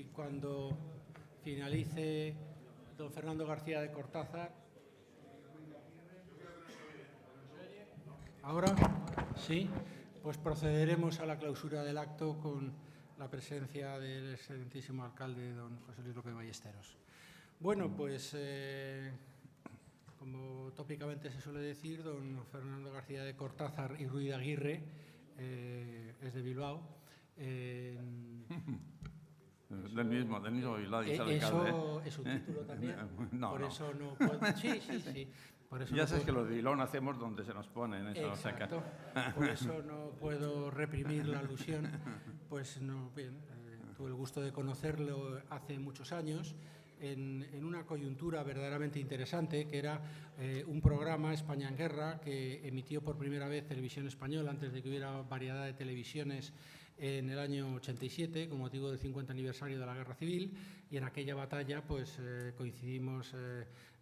y cuando finalice don Fernando García de Cortázar. ¿Ahora? Sí. Pues procederemos a la clausura del acto con la presencia del excelentísimo alcalde, don José Luis López Ballesteros. Bueno, pues como tópicamente se suele decir, don Fernando García de Cortázar y Ruiz de Aguirre es de Bilbao. Del mismo Bilbao, dice el alcalde. Eso es un título también. No, por no. eso no puedo... Sí. Por eso ya no sabes puedo... que los de Bilbao nacemos donde se nos ponen. Exacto. Por eso no puedo reprimir la alusión. Pues no, bien, tuve el gusto de conocerlo hace muchos años en una coyuntura verdaderamente interesante, que era un programa, España en Guerra, que emitió por primera vez Televisión Española antes de que hubiera variedad de televisiones en el año 87, con motivo del 50 aniversario de la Guerra Civil, y en aquella batalla pues coincidimos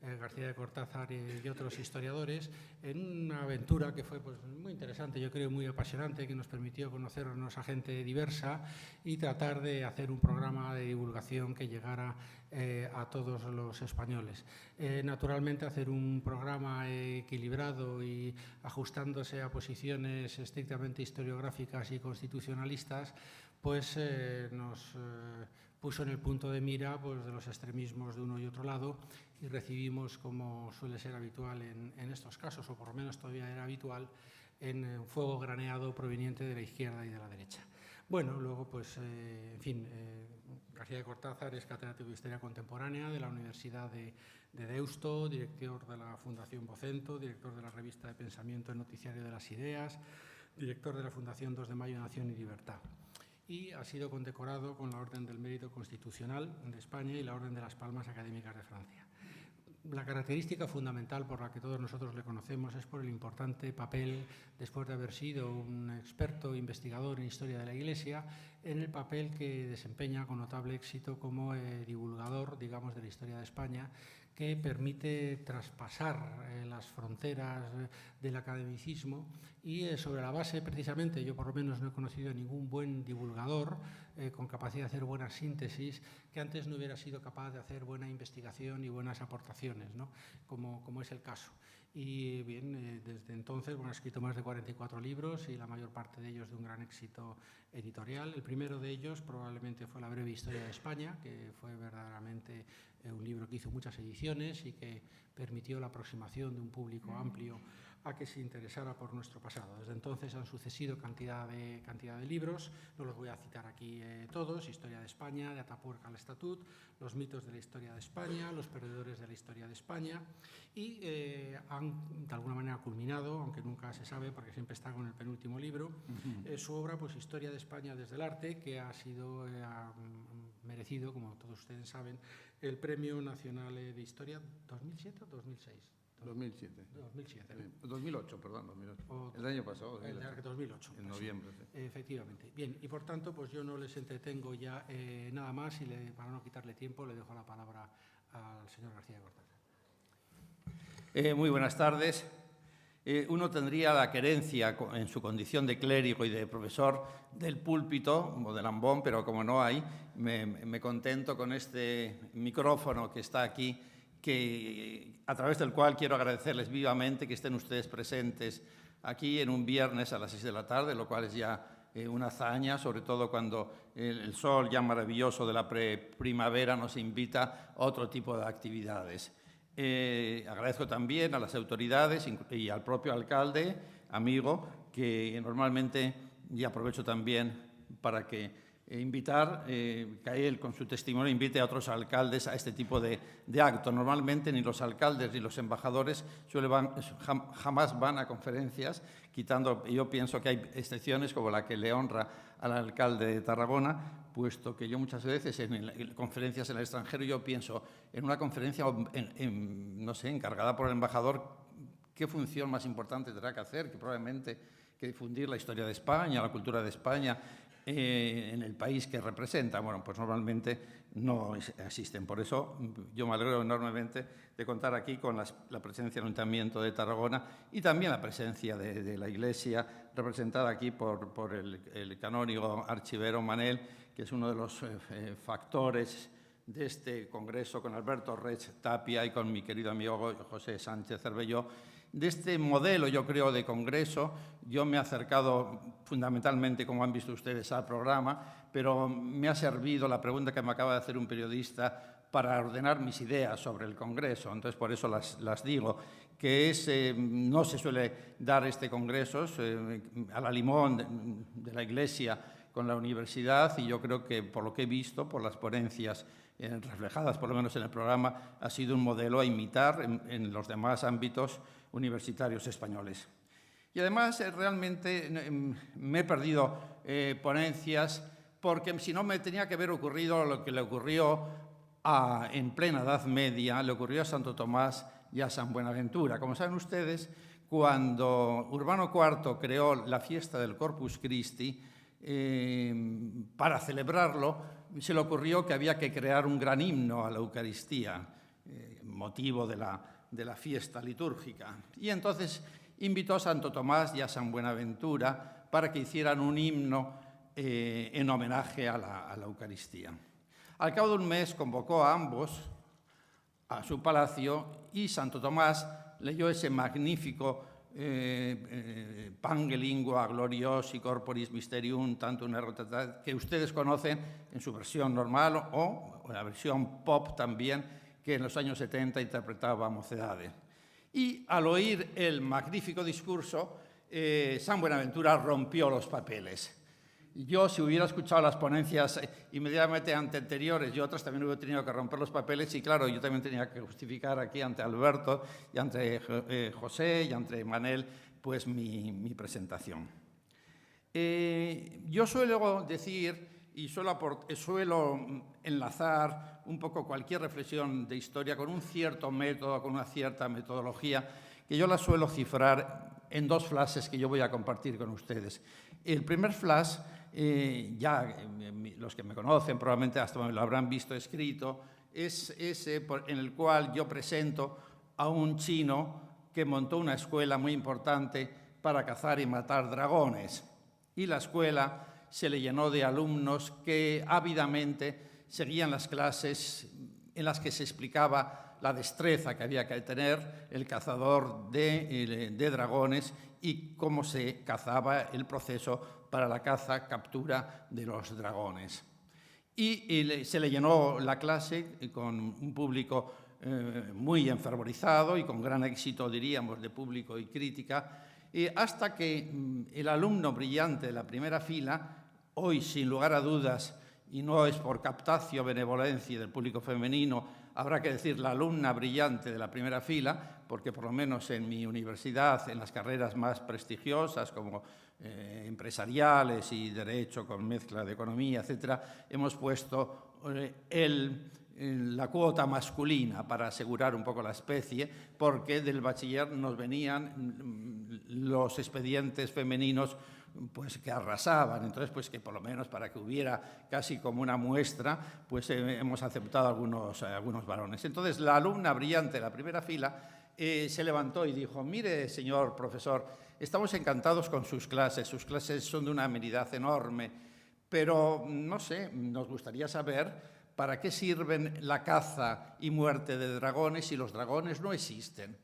García de Cortázar y otros historiadores en una aventura que fue pues, muy interesante, yo creo muy apasionante, que nos permitió conocernos a gente diversa y tratar de hacer un programa de divulgación que llegara a todos los españoles. Naturalmente, hacer un programa equilibrado y ajustándose a posiciones estrictamente historiográficas y constitucionalistas, pues nos puso en el punto de mira pues, de los extremismos de uno y otro lado, y recibimos, como suele ser habitual en estos casos, o por lo menos todavía era habitual, en fuego graneado proveniente de la izquierda y de la derecha. Bueno, luego, pues, en fin, García de Cortázar es catedrático de Historia Contemporánea de la Universidad de Deusto, director de la Fundación Vocento, director de la revista de Pensamiento y Noticiario de las Ideas, director de la Fundación 2 de Mayo, Nación y Libertad. Y ha sido condecorado con la Orden del Mérito Constitucional de España y la Orden de las Palmas Académicas de Francia. La característica fundamental por la que todos nosotros le conocemos es por el importante papel, después de haber sido un experto investigador en historia de la Iglesia, en el papel que desempeña con notable éxito como divulgador, digamos, de la historia de España, que permite traspasar las fronteras del academicismo y sobre la base, precisamente, yo por lo menos no he conocido ningún buen divulgador con capacidad de hacer buenas síntesis que antes no hubiera sido capaz de hacer buena investigación y buenas aportaciones, ¿no? como es el caso. Y bien, desde entonces ha escrito más de 44 libros y la mayor parte de ellos de un gran éxito editorial. El primero de ellos probablemente fue La breve historia de España, que fue verdaderamente un libro que hizo muchas ediciones y que permitió la aproximación de un público amplio a que se interesara por nuestro pasado. Desde entonces han sucedido cantidad de libros, no los voy a citar aquí todos: Historia de España, de Atapuerca al Estatut, Los mitos de la historia de España, Los perdedores de la historia de España, y han de alguna manera culminado, aunque nunca se sabe porque siempre está con el penúltimo libro, su obra, pues Historia de España desde el arte, que ha sido merecido, como todos ustedes saben, el Premio Nacional de Historia 2007 o 2006. 2007. 2007. 2008, perdón, 2008. El año pasado. 2008. En noviembre. Sí. Efectivamente. Bien, y por tanto, pues yo no les entretengo ya nada más y para no quitarle tiempo le dejo la palabra al señor García de Cortázar. Muy buenas tardes. Uno tendría la querencia, en su condición de clérigo y de profesor, del púlpito o del ambón, pero como no hay, me contento con este micrófono que está aquí, a través del cual quiero agradecerles vivamente que estén ustedes presentes aquí en un viernes a las 6 de la tarde, lo cual es ya una hazaña, sobre todo cuando el sol ya maravilloso de la primavera nos invita a otro tipo de actividades. Agradezco también a las autoridades y al propio alcalde, amigo, que normalmente, y aprovecho también para que invitar, que él con su testimonio invite a otros alcaldes a este tipo de acto. Normalmente ni los alcaldes ni los embajadores jamás van a conferencias, quitando, yo pienso que hay excepciones como la que le honra al alcalde de Tarragona, puesto que yo muchas veces en conferencias en el extranjero yo pienso en una conferencia, no sé, encargada por el embajador, ¿qué función más importante tendrá que hacer? Que probablemente que difundir la historia de España, la cultura de España, en el país que representa. Bueno, pues normalmente no existen. Por eso yo me alegro enormemente de contar aquí con la presencia del Ayuntamiento de Tarragona y también la presencia de la Iglesia, representada aquí por el canónigo archivero Manel, que es uno de los factores de este congreso, con Alberto Reig Tapia y con mi querido amigo José Sánchez Cervelló. De este modelo, yo creo, de congreso, yo me he acercado fundamentalmente, como han visto ustedes, al programa, pero me ha servido la pregunta que me acaba de hacer un periodista para ordenar mis ideas sobre el congreso. Entonces, por eso las digo, que no se suele dar este congreso a la limón de la Iglesia con la universidad, y yo creo que, por lo que he visto, por las ponencias reflejadas, por lo menos en el programa, ha sido un modelo a imitar en los demás ámbitos universitarios españoles. Y además, realmente me he perdido ponencias porque si no me tenía que haber ocurrido lo que le ocurrió en plena Edad Media, le ocurrió a Santo Tomás y a San Buenaventura. Como saben ustedes, cuando Urbano IV creó la fiesta del Corpus Christi, para celebrarlo, se le ocurrió que había que crear un gran himno a la Eucaristía, motivo de la fiesta litúrgica. Y entonces invitó a Santo Tomás y a San Buenaventura para que hicieran un himno en homenaje a la Eucaristía. Al cabo de un mes convocó a ambos a su palacio y Santo Tomás leyó ese magnífico Pange lingua gloriosi corporis mysterium tantum errata, que ustedes conocen en su versión normal o la versión pop también, que en los años 70 interpretaba Mocedades. Y al oír el magnífico discurso, San Buenaventura rompió los papeles. Yo, si hubiera escuchado las ponencias inmediatamente anteriores y otras, también hubiera tenido que romper los papeles, y claro, yo también tenía que justificar aquí ante Alberto y ante José y ante Manel, pues mi presentación. Yo suelo decir y suelo enlazar un poco cualquier reflexión de historia con un cierto método, con una cierta metodología, que yo la suelo cifrar en dos flashes que yo voy a compartir con ustedes. El primer flash, ya los que me conocen probablemente hasta me lo habrán visto escrito, es ese en el cual yo presento a un chino que montó una escuela muy importante para cazar y matar dragones. Y la escuela se le llenó de alumnos que ávidamente seguían las clases en las que se explicaba la destreza que había que tener el cazador de dragones y cómo se cazaba, el proceso para la caza, captura de los dragones. Y se le llenó la clase con un público muy enfervorizado y con gran éxito, diríamos, de público y crítica, hasta que el alumno brillante de la primera fila, hoy sin lugar a dudas, y no es por captatio benevolencia del público femenino, habrá que decir la alumna brillante de la primera fila, porque por lo menos en mi universidad, en las carreras más prestigiosas como empresariales y derecho con mezcla de economía, etcétera, hemos puesto la cuota masculina para asegurar un poco la especie, porque del bachiller nos venían los expedientes femeninos pues que arrasaban. Entonces, pues que por lo menos para que hubiera casi como una muestra, pues hemos aceptado algunos varones. Entonces, la alumna brillante de la primera fila se levantó y dijo: mire, señor profesor, estamos encantados con sus clases son de una amenidad enorme, pero, no sé, nos gustaría saber para qué sirven la caza y muerte de dragones si los dragones no existen.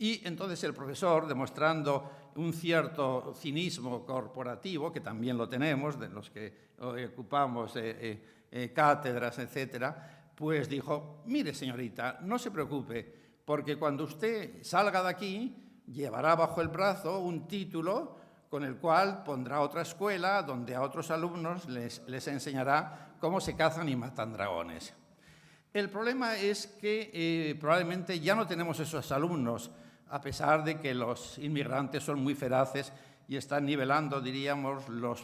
Y entonces el profesor, demostrando un cierto cinismo corporativo, que también lo tenemos, de los que ocupamos cátedras, etcétera, pues dijo: mire, señorita, no se preocupe, porque cuando usted salga de aquí, llevará bajo el brazo un título con el cual pondrá otra escuela donde a otros alumnos les enseñará cómo se cazan y matan dragones. El problema es que probablemente ya no tenemos esos alumnos, a pesar de que los inmigrantes son muy feraces y están nivelando, diríamos, los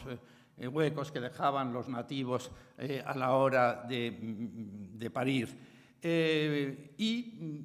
huecos que dejaban los nativos a la hora de parir. Y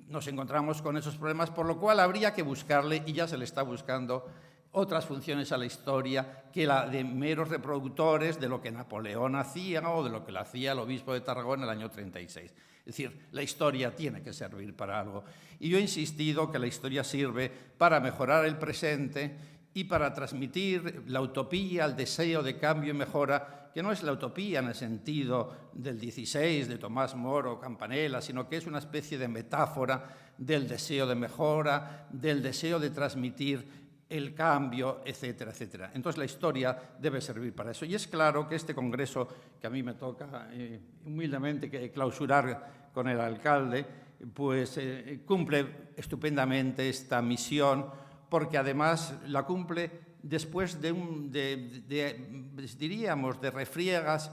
nos encontramos con esos problemas, por lo cual habría que buscarle, y ya se le está buscando, otras funciones a la historia que la de meros reproductores de lo que Napoleón hacía o de lo que le hacía el obispo de Tarragona en el año 36. Es decir, la historia tiene que servir para algo. Y yo he insistido que la historia sirve para mejorar el presente y para transmitir la utopía, el deseo de cambio y mejora que no es la utopía en el sentido del 16, de Tomás Moro, Campanella, sino que es una especie de metáfora del deseo de mejora, del deseo de transmitir el cambio, etcétera, etcétera. Entonces la historia debe servir para eso. Y es claro que este congreso, que a mí me toca humildemente clausurar con el alcalde, pues cumple estupendamente esta misión, porque además la cumple después diríamos, de refriegas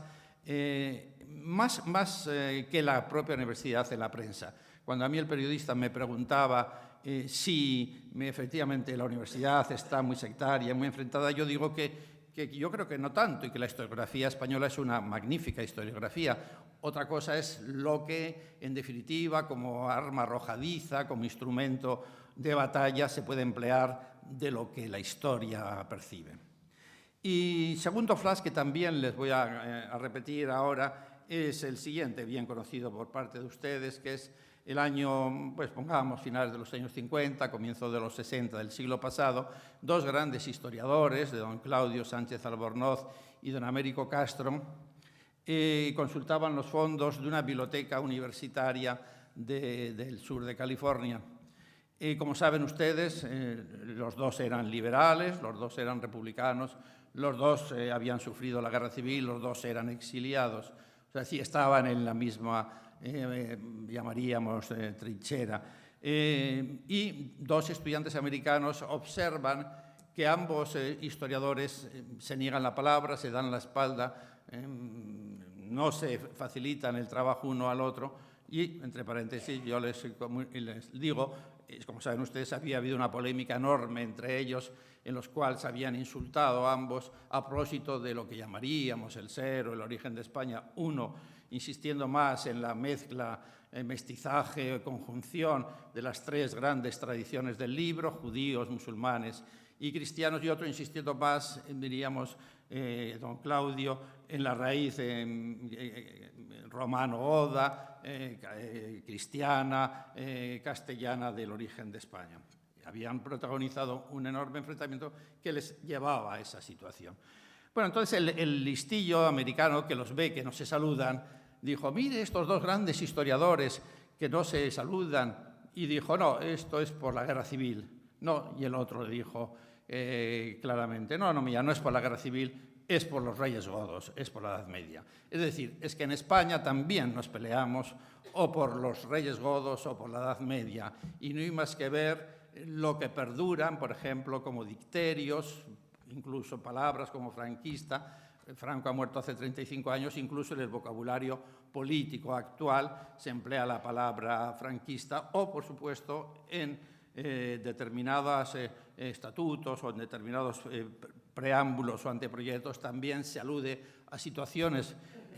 más que la propia universidad hace la prensa. Cuando a mí el periodista me preguntaba si efectivamente la universidad está muy sectaria, muy enfrentada, yo digo que yo creo que no tanto, y que la historiografía española es una magnífica historiografía. Otra cosa es lo que, en definitiva, como arma arrojadiza, como instrumento de batalla, se puede emplear de lo que la historia percibe. Y segundo flash, que también les voy a repetir ahora, es el siguiente, bien conocido por parte de ustedes, que es el año, pues pongamos, finales de los años 50, comienzo de los 60 del siglo pasado, dos grandes historiadores, de don Claudio Sánchez Albornoz y don Américo Castro, consultaban los fondos de una biblioteca universitaria del sur de California. Como saben ustedes, los dos eran liberales, los dos eran republicanos, los dos habían sufrido la guerra civil, los dos eran exiliados. O sea, sí estaban en la misma, llamaríamos, trinchera. Y dos estudiantes americanos observan que ambos historiadores se niegan la palabra, se dan la espalda, no se facilitan el trabajo uno al otro. Y, entre paréntesis, yo les digo, como saben ustedes, había habido una polémica enorme entre ellos en los cuales se habían insultado ambos a propósito de lo que llamaríamos el ser o el origen de España. Uno insistiendo más en la mezcla, mestizaje, conjunción de las tres grandes tradiciones del libro, judíos, musulmanes y cristianos, y otro insistiendo más, diríamos, don Claudio, en la raíz romano-oda, cristiana, castellana del origen de España. Habían protagonizado un enorme enfrentamiento que les llevaba a esa situación. Bueno, entonces el listillo americano que los ve, que no se saludan, dijo, mire estos dos grandes historiadores que no se saludan, y dijo, no, esto es por la guerra civil. No, y el otro le dijo claramente, no, mira, no es por la guerra civil, es por los reyes godos, es por la Edad Media. Es decir, es que en España también nos peleamos o por los reyes godos o por la Edad Media, y no hay más que ver lo que perduran, por ejemplo, como dicterios, incluso palabras como franquista. Franco ha muerto hace 35 años, incluso en el vocabulario político actual se emplea la palabra franquista, o, por supuesto, en determinados estatutos o en determinados preámbulos o anteproyectos también se alude a situaciones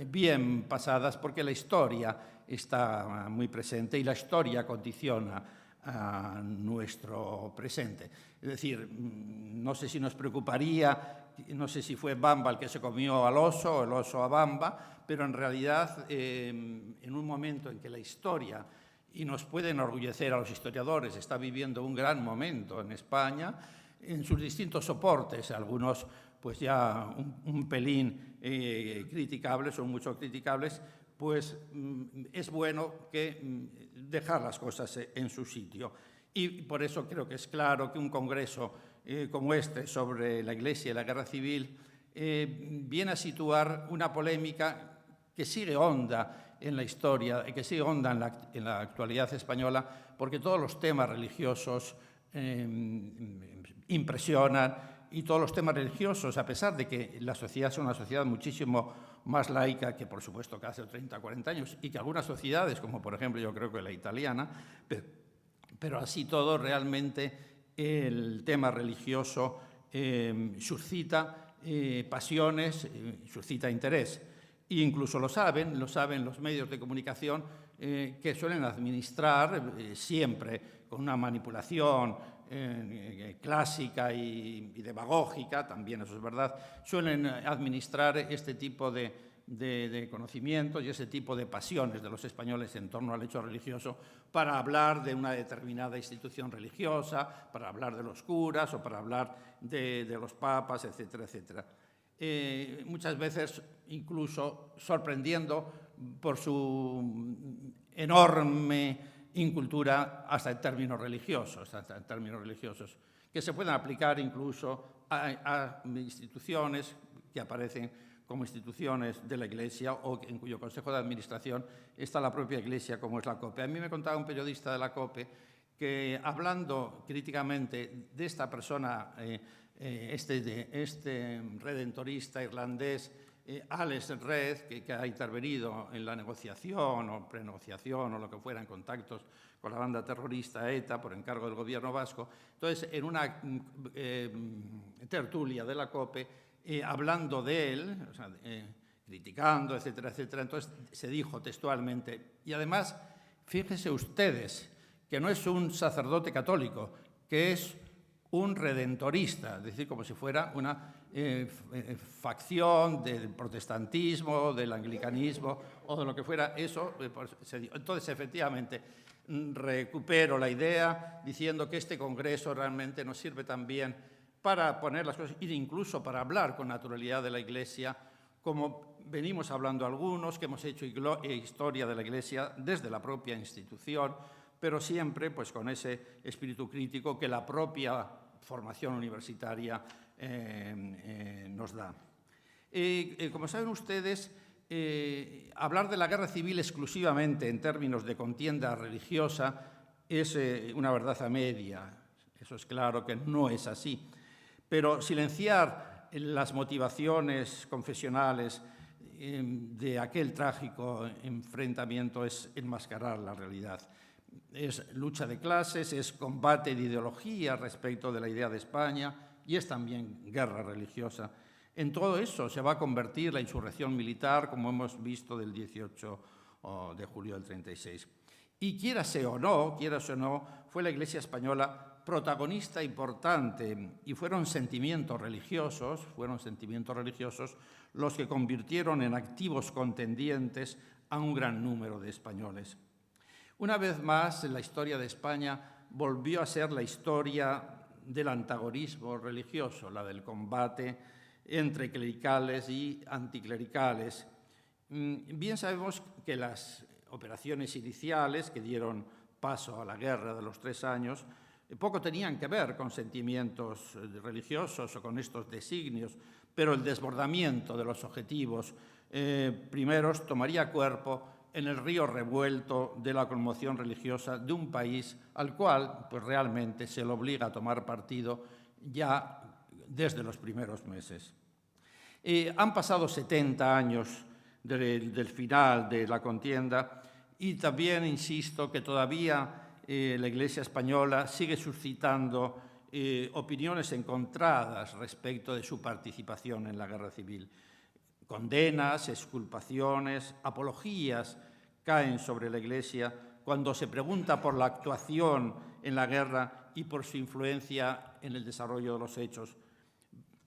bien pasadas, porque la historia está muy presente y la historia condiciona a nuestro presente. Es decir, no sé si nos preocuparía, no sé si fue Bamba el que se comió al oso o el oso a Bamba, pero en realidad en un momento en que la historia, y nos puede enorgullecer a los historiadores, está viviendo un gran momento en España, en sus distintos soportes, algunos pues ya un pelín criticables o mucho criticables, pues es bueno que dejar las cosas en su sitio. Y por eso creo que es claro que un congreso como este sobre la Iglesia y la guerra civil viene a situar una polémica que sigue honda en la historia y que sigue honda en la actualidad española, porque todos los temas religiosos impresionan, y todos los temas religiosos, a pesar de que la sociedad es una sociedad muchísimo más laica que, por supuesto, que hace 30 o 40 años, y que algunas sociedades, como por ejemplo yo creo que la italiana, pero así todo realmente el tema religioso suscita pasiones, suscita interés. E incluso lo saben los medios de comunicación que suelen administrar siempre con una manipulación clásica y demagógica, también eso es verdad, suelen administrar este tipo de conocimientos y ese tipo de pasiones de los españoles en torno al hecho religioso para hablar de una determinada institución religiosa, para hablar de los curas o para hablar de los papas, etcétera, etcétera. muchas veces incluso sorprendiendo por su enorme incultura hasta en términos religiosos, que se pueden aplicar incluso a instituciones que aparecen como instituciones de la Iglesia o en cuyo Consejo de Administración está la propia Iglesia, como es la COPE. A mí me contaba un periodista de la COPE que, hablando críticamente de esta persona, este redentorista irlandés, Alex Red, que ha intervenido en la negociación o prenegociación o lo que fuera en contactos con la banda terrorista ETA por encargo del gobierno vasco. Entonces, en una tertulia de la COPE, hablando de él, o sea, criticando, etcétera, etcétera, entonces se dijo textualmente, y además, fíjense ustedes, que no es un sacerdote católico, que es un redentorista, es decir, como si fuera una facción del protestantismo, del anglicanismo o de lo que fuera eso. Entonces, efectivamente, recupero la idea diciendo que este congreso realmente nos sirve también para poner las cosas, e incluso para hablar con naturalidad de la Iglesia, como venimos hablando algunos, que hemos hecho historia de la Iglesia desde la propia institución, pero siempre pues, con ese espíritu crítico que la propia formación universitaria nos da. Como saben ustedes, hablar de la guerra civil exclusivamente en términos de contienda religiosa es una verdad a media. Eso es claro que no es así. Pero silenciar las motivaciones confesionales de aquel trágico enfrentamiento es enmascarar la realidad. Es lucha de clases, es combate de ideología respecto de la idea de España y es también guerra religiosa. En todo eso se va a convertir la insurrección militar, como hemos visto del 18 de julio del 36. Y quierase o no, fue la Iglesia española protagonista importante y fueron sentimientos religiosos los que convirtieron en activos contendientes a un gran número de españoles. Una vez más, la historia de España volvió a ser la historia del antagonismo religioso, la del combate entre clericales y anticlericales. Bien sabemos que las operaciones iniciales que dieron paso a la guerra de los 3 años poco tenían que ver con sentimientos religiosos o con estos designios, pero el desbordamiento de los objetivos primeros tomaría cuerpo en el río revuelto de la conmoción religiosa de un país al cual pues, realmente se le obliga a tomar partido ya desde los primeros meses. Han pasado 70 años del final de la contienda y también insisto que todavía la Iglesia española sigue suscitando opiniones encontradas respecto de su participación en la guerra civil. Condenas, exculpaciones, apologías caen sobre la Iglesia cuando se pregunta por la actuación en la guerra y por su influencia en el desarrollo de los hechos.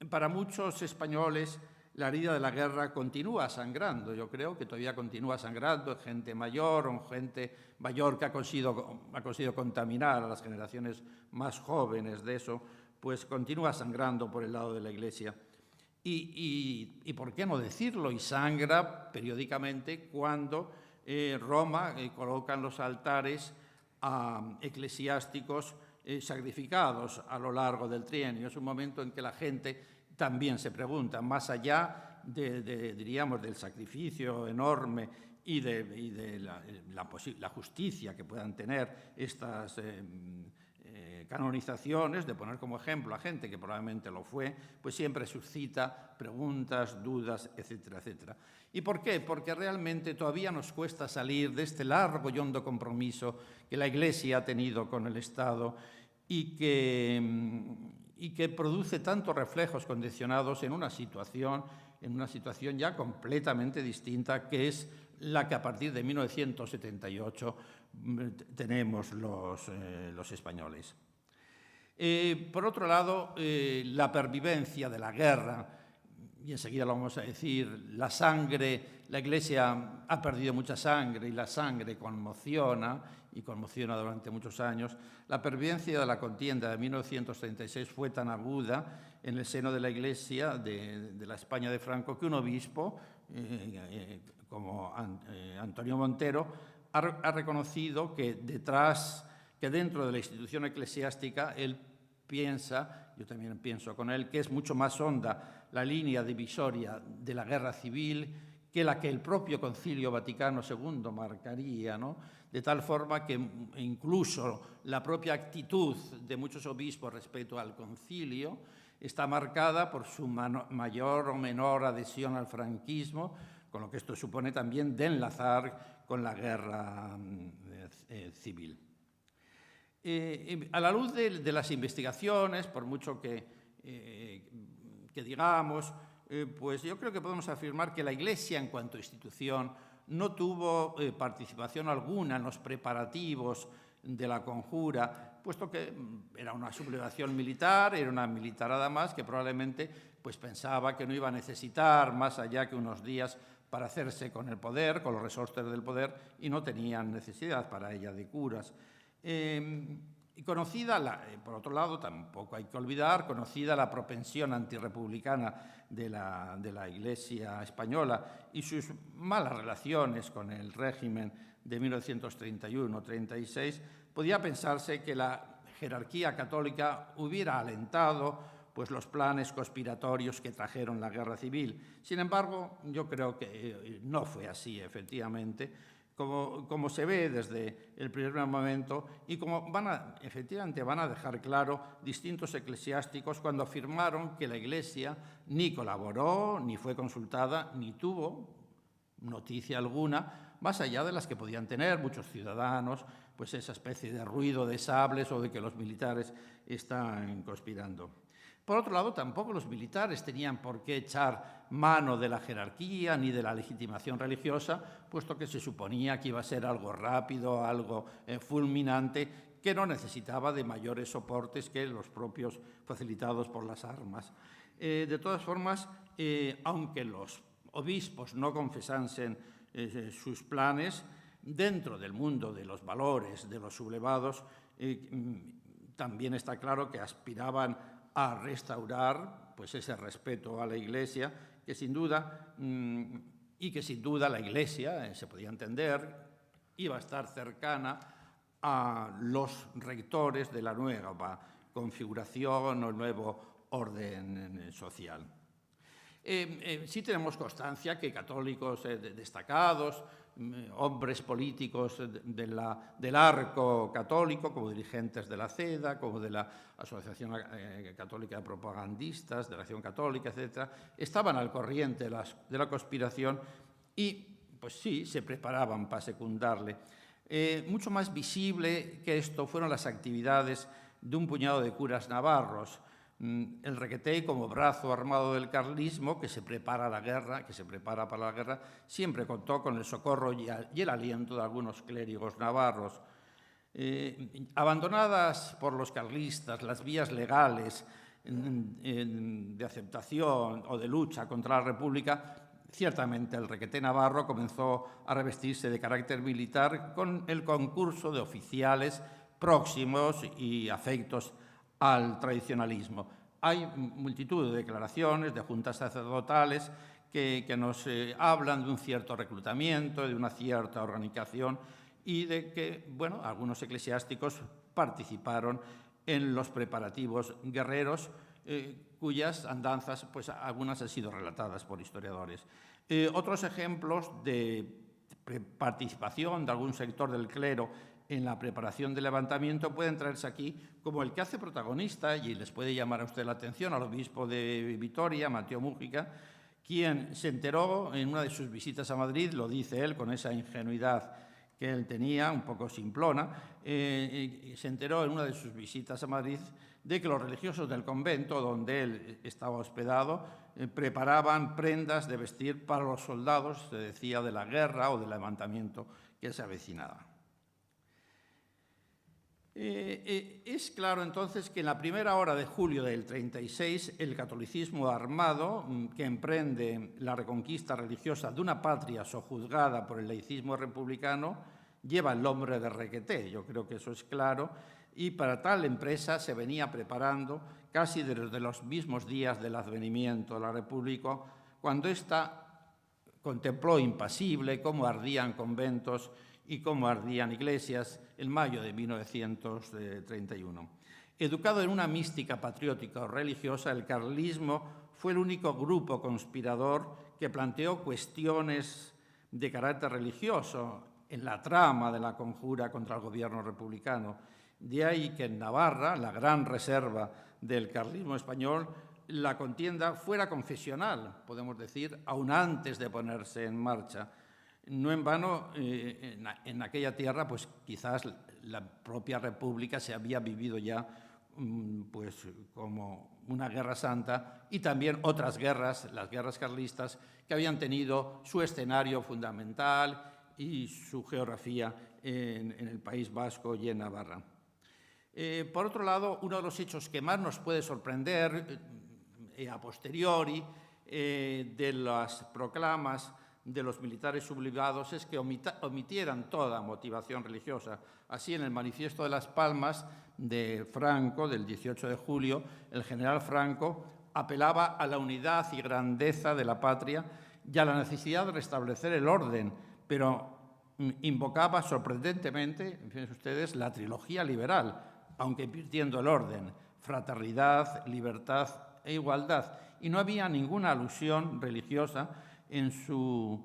Para muchos españoles, la herida de la guerra continúa sangrando. Yo creo que todavía continúa sangrando, gente mayor o gente mayor que ha conseguido contaminar a las generaciones más jóvenes de eso, pues continúa sangrando por el lado de la Iglesia. Y por qué no decirlo, y sangra periódicamente cuando Roma coloca en los altares a eclesiásticos sacrificados a lo largo del trienio. Es un momento en que la gente también se pregunta, más allá diríamos, del sacrificio enorme y de la justicia que puedan tener estas canonizaciones, de poner como ejemplo a gente que probablemente lo fue, pues siempre suscita preguntas, dudas, etcétera, etcétera. ¿Y por qué? Porque realmente todavía nos cuesta salir de este largo y hondo compromiso que la Iglesia ha tenido con el Estado y que produce tantos reflejos condicionados en una situación ya completamente distinta, que es la que a partir de 1978 tenemos los españoles. Por otro lado, la pervivencia de la guerra y enseguida lo vamos a decir, la Iglesia ha perdido mucha sangre y la sangre conmociona y conmociona durante muchos años. La pervivencia de la contienda de 1936 fue tan aguda en el seno de la Iglesia de la España de Franco que un obispo, como Antonio Montero, ha reconocido que dentro de la institución eclesiástica él piensa, yo también pienso con él, que es mucho más honda la línea divisoria de la guerra civil que la que el propio Concilio Vaticano II marcaría, ¿no? De tal forma que incluso la propia actitud de muchos obispos respecto al concilio está marcada por su mayor o menor adhesión al franquismo, con lo que esto supone también de enlazar con la guerra civil. A la luz de las investigaciones, por mucho que digamos, pues yo creo que podemos afirmar que la Iglesia, en cuanto a institución, no tuvo participación alguna en los preparativos de la conjura, puesto que era una sublevación militar, era una militarada más que probablemente pues, pensaba que no iba a necesitar más allá que unos días para hacerse con el poder, con los resortes del poder, y no tenían necesidad para ella de curas. Y conocida, por otro lado, tampoco hay que olvidar, conocida la propensión antirrepublicana de la Iglesia española y sus malas relaciones con el régimen de 1931-36, podía pensarse que la jerarquía católica hubiera alentado pues, los planes conspiratorios que trajeron la guerra civil. Sin embargo, yo creo que no fue así, efectivamente, como se ve desde el primer momento y como efectivamente van a dejar claro distintos eclesiásticos cuando afirmaron que la Iglesia ni colaboró, ni fue consultada, ni tuvo noticia alguna, más allá de las que podían tener muchos ciudadanos, pues esa especie de ruido de sables o de que los militares están conspirando. Por otro lado, tampoco los militares tenían por qué echar mano de la jerarquía ni de la legitimación religiosa, puesto que se suponía que iba a ser algo rápido, algo fulminante, que no necesitaba de mayores soportes que los propios facilitados por las armas. De todas formas, aunque los obispos no confesasen sus planes, dentro del mundo de los valores, de los sublevados, también está claro que aspiraban a restaurar pues, ese respeto a la Iglesia, que sin duda la Iglesia, se podía entender, iba a estar cercana a los rectores de la nueva configuración o el nuevo orden social. Sí tenemos constancia que católicos destacados, hombres políticos del arco católico, como dirigentes de la CEDA, como de la Asociación Católica de Propagandistas, de la Acción Católica, etc., estaban al corriente de la conspiración y, pues sí, se preparaban para secundarle. Mucho más visible que esto fueron las actividades de un puñado de curas navarros. El Requetey, como brazo armado del carlismo que se prepara para la guerra, siempre contó con el socorro y el aliento de algunos clérigos navarros. Abandonadas por los carlistas las vías legales de aceptación o de lucha contra la República, ciertamente el Requetey navarro comenzó a revestirse de carácter militar con el concurso de oficiales próximos y afectos al tradicionalismo. Hay multitud de declaraciones de juntas sacerdotales que nos hablan de un cierto reclutamiento, de una cierta organización y de que, bueno, algunos eclesiásticos participaron en los preparativos guerreros cuyas andanzas, pues algunas han sido relatadas por historiadores. Otros ejemplos de participación de algún sector del clero en la preparación del levantamiento pueden traerse aquí como el que hace protagonista, y les puede llamar a usted la atención, al obispo de Vitoria, Mateo Mújica, quien se enteró en una de sus visitas a Madrid, lo dice él con esa ingenuidad que él tenía, un poco simplona, se enteró en una de sus visitas a Madrid de que los religiosos del convento donde él estaba hospedado preparaban prendas de vestir para los soldados, se decía, de la guerra o del levantamiento que se avecinaba. Es claro entonces que en la primera hora de julio del 36 el catolicismo armado, que emprende la reconquista religiosa de una patria sojuzgada por el laicismo republicano, lleva el nombre de Requeté. Yo creo que eso es claro, y para tal empresa se venía preparando casi desde los mismos días del advenimiento de la República, cuando ésta contempló impasible cómo ardían conventos y cómo ardían iglesias en mayo de 1931. Educado en una mística patriótica o religiosa, el carlismo fue el único grupo conspirador que planteó cuestiones de carácter religioso en la trama de la conjura contra el gobierno republicano. De ahí que en Navarra, la gran reserva del carlismo español, la contienda fuera confesional, podemos decir, aún antes de ponerse en marcha. No en vano, en aquella tierra, pues quizás la propia República se había vivido ya pues, como una guerra santa, y también otras guerras, las guerras carlistas, que habían tenido su escenario fundamental y su geografía en el País Vasco y en Navarra. Por otro lado, uno de los hechos que más nos puede sorprender a posteriori de las proclamas de los militares sublevados es que omitieran toda motivación religiosa. Así, en el Manifiesto de Las Palmas de Franco, del 18 de julio, el general Franco apelaba a la unidad y grandeza de la patria y a la necesidad de restablecer el orden, pero invocaba sorprendentemente, fíjense ustedes, la trilogía liberal, aunque invirtiendo el orden: fraternidad, libertad e igualdad. Y no había ninguna alusión religiosa en su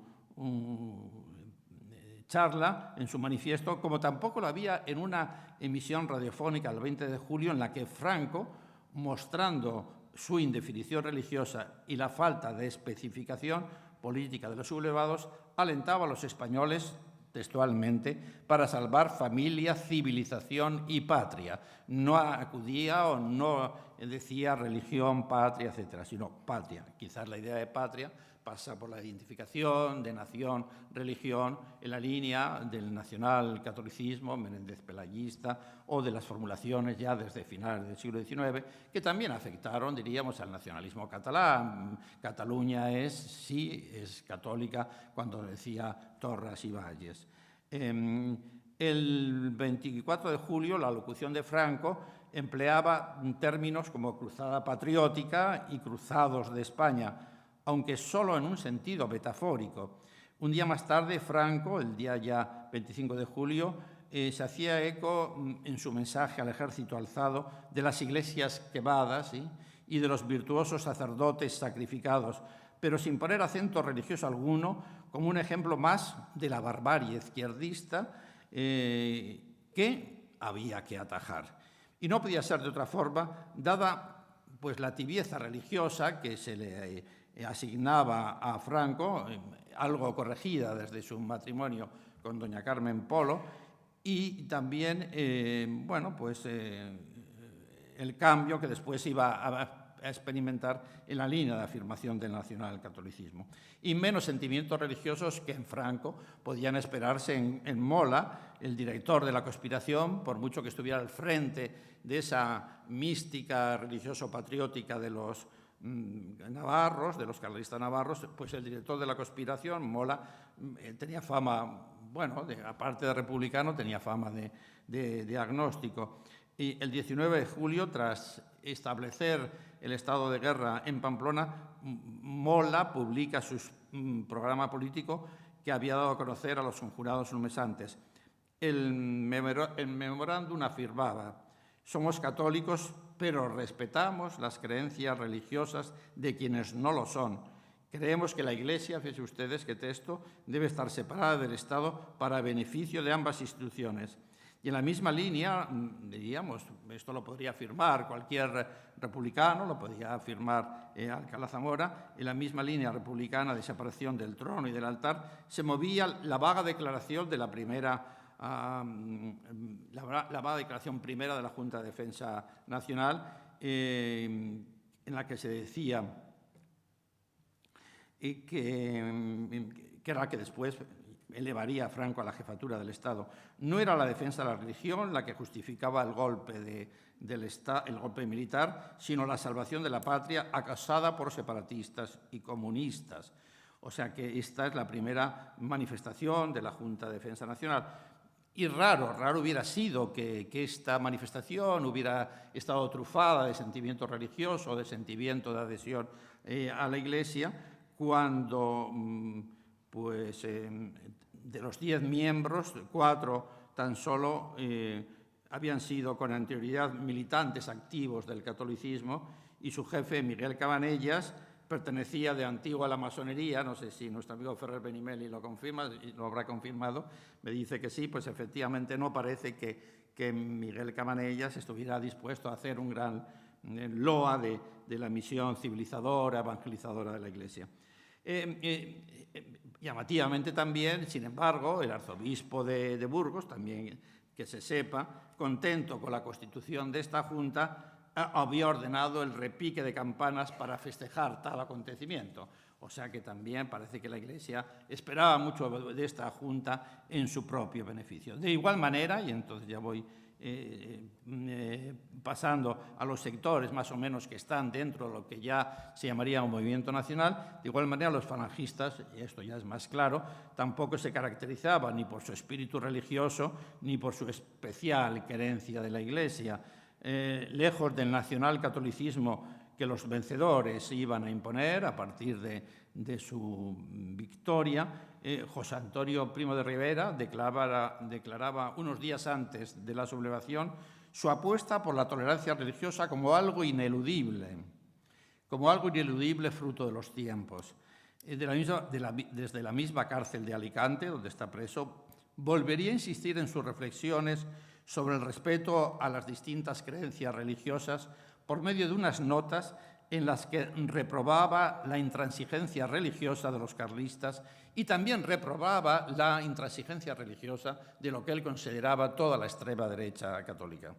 charla, en su manifiesto, como tampoco lo había en una emisión radiofónica el 20 de julio en la que Franco, mostrando su indefinición religiosa y la falta de especificación política de los sublevados, alentaba a los españoles textualmente para salvar familia, civilización y patria. No acudía o no decía religión, patria, etcétera, sino patria. Quizás la idea de patria pasa por la identificación de nación, religión, en la línea del nacional-catolicismo, Menéndez-Pelayista, o de las formulaciones ya desde finales del siglo XIX, que también afectaron, diríamos, al nacionalismo catalán. Cataluña sí es católica, cuando decía Torras y Valles. El 24 de julio, la locución de Franco empleaba términos como cruzada patriótica y cruzados de España, aunque solo en un sentido metafórico. Un día más tarde, Franco, el día ya 25 de julio, se hacía eco en su mensaje al ejército alzado de las iglesias quemadas, ¿sí?, y de los virtuosos sacerdotes sacrificados, pero sin poner acento religioso alguno, como un ejemplo más de la barbarie izquierdista que había que atajar. Y no podía ser de otra forma, dada pues, la tibieza religiosa que se le asignaba a Franco, algo corregida desde su matrimonio con doña Carmen Polo, y también el cambio que después iba a experimentar en la línea de afirmación del nacionalcatolicismo. Y menos sentimientos religiosos que en Franco podían esperarse en Mola, el director de la conspiración, por mucho que estuviera al frente de esa mística religioso-patriótica de los navarros, de los carlistas navarros, pues el director de la conspiración, Mola, tenía fama, aparte de republicano, tenía fama de agnóstico. Y el 19 de julio, tras establecer el estado de guerra en Pamplona, Mola publica su programa político que había dado a conocer a los conjurados un mes antes. El memorándum afirmaba: somos católicos, pero respetamos las creencias religiosas de quienes no lo son. Creemos que la Iglesia, fíjense ustedes qué texto, debe estar separada del Estado para beneficio de ambas instituciones. Y en la misma línea, diríamos, esto lo podría afirmar cualquier republicano, lo podría afirmar Alcalá Zamora, en la misma línea republicana de separación del trono y del altar, se movía la vaga declaración de la vaga declaración primera de la Junta de Defensa Nacional, en la que se decía que era que después elevaría a Franco a la jefatura del Estado. No era la defensa de la religión la que justificaba el golpe el golpe militar, sino la salvación de la patria acosada por separatistas y comunistas. O sea que esta es la primera manifestación de la Junta de Defensa Nacional. Y raro hubiera sido que esta manifestación hubiera estado trufada de sentimiento religioso, de sentimiento de adhesión a la Iglesia, cuando de los 10 miembros, 4 tan solo habían sido con anterioridad militantes activos del catolicismo, y su jefe, Miguel Cabanellas, pertenecía de antiguo a la masonería. No sé si nuestro amigo Ferrer Benimeli lo confirma, lo habrá confirmado, me dice que sí. Pues efectivamente no parece que Miguel Cabanellas estuviera dispuesto a hacer un gran loa de la misión civilizadora, evangelizadora de la Iglesia. Llamativamente también, sin embargo, el arzobispo de Burgos, también que se sepa, contento con la constitución de esta Junta, había ordenado el repique de campanas para festejar tal acontecimiento. O sea que también parece que la Iglesia esperaba mucho de esta Junta en su propio beneficio. De igual manera, y entonces ya voy pasando a los sectores más o menos que están dentro de lo que ya se llamaría un movimiento nacional, de igual manera los falangistas, y esto ya es más claro, tampoco se caracterizaban ni por su espíritu religioso ni por su especial querencia de la Iglesia. Lejos del nacional catolicismo que los vencedores iban a imponer a partir de su victoria, José Antonio Primo de Rivera declaraba unos días antes de la sublevación su apuesta por la tolerancia religiosa como algo ineludible fruto de los tiempos. Desde la misma cárcel de Alicante, donde está preso, volvería a insistir en sus reflexiones sobre el respeto a las distintas creencias religiosas por medio de unas notas en las que reprobaba la intransigencia religiosa de los carlistas y también reprobaba la intransigencia religiosa de lo que él consideraba toda la extrema derecha católica.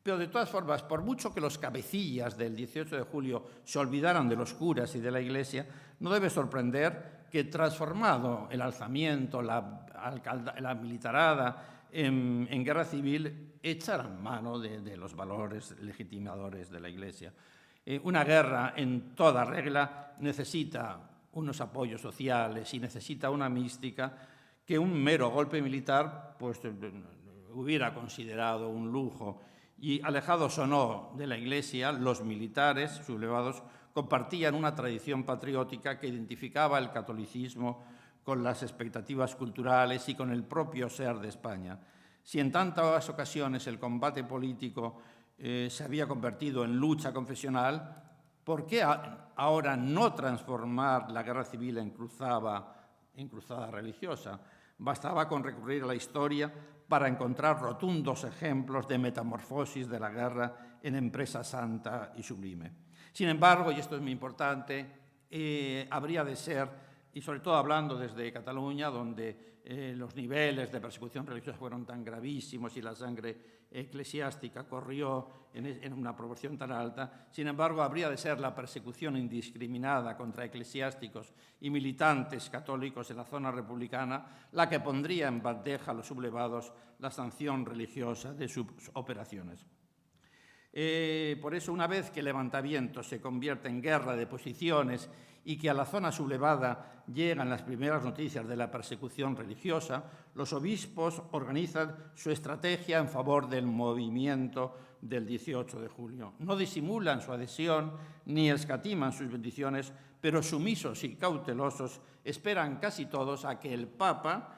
Pero de todas formas, por mucho que los cabecillas del 18 de julio se olvidaran de los curas y de la Iglesia, no debe sorprender que, transformado el alzamiento, la militarada en guerra civil, echaran mano de los valores legitimadores de la Iglesia. Una guerra en toda regla necesita unos apoyos sociales y necesita una mística que un mero golpe militar pues, hubiera considerado un lujo. Y alejados o no de la Iglesia, los militares sublevados compartían una tradición patriótica que identificaba el catolicismo con las expectativas culturales y con el propio ser de España. Si en tantas ocasiones el combate político se había convertido en lucha confesional, ¿por qué ahora no transformar la guerra civil en cruzada religiosa? Bastaba con recurrir a la historia para encontrar rotundos ejemplos de metamorfosis de la guerra en empresa santa y sublime. Sin embargo, y esto es muy importante, habría de ser, y sobre todo hablando desde Cataluña, donde los niveles de persecución religiosa fueron tan gravísimos y la sangre eclesiástica corrió en una proporción tan alta, sin embargo, habría de ser la persecución indiscriminada contra eclesiásticos y militantes católicos en la zona republicana la que pondría en bandeja a los sublevados la sanción religiosa de sus operaciones. Por eso, una vez que el levantamiento se convierte en guerra de posiciones y que a la zona sublevada llegan las primeras noticias de la persecución religiosa, los obispos organizan su estrategia en favor del movimiento del 18 de julio. No disimulan su adhesión ni escatiman sus bendiciones, pero sumisos y cautelosos esperan casi todos a que el Papa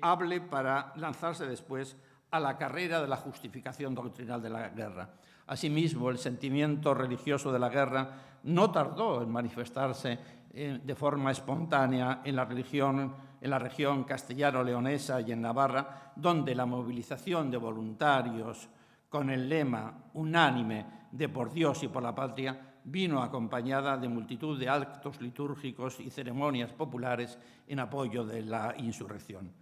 hable para lanzarse después a la carrera de la justificación doctrinal de la guerra. Asimismo, el sentimiento religioso de la guerra no tardó en manifestarse de forma espontánea en la región castellano-leonesa y en Navarra, donde la movilización de voluntarios con el lema unánime de por Dios y por la patria vino acompañada de multitud de actos litúrgicos y ceremonias populares en apoyo de la insurrección.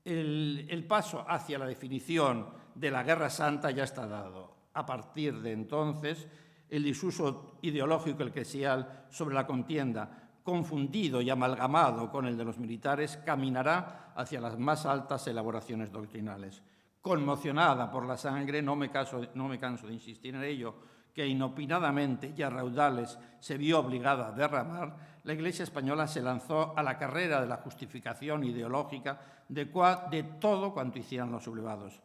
El paso hacia la definición de la Guerra Santa ya está dado. A partir de entonces, el disuso ideológico eclesial sobre la contienda confundido y amalgamado con el de los militares, caminará hacia las más altas elaboraciones doctrinales. Conmocionada por la sangre, no me canso de insistir en ello, que inopinadamente y a raudales se vio obligada a derramar, la Iglesia española se lanzó a la carrera de la justificación ideológica de todo cuanto hicieran los sublevados.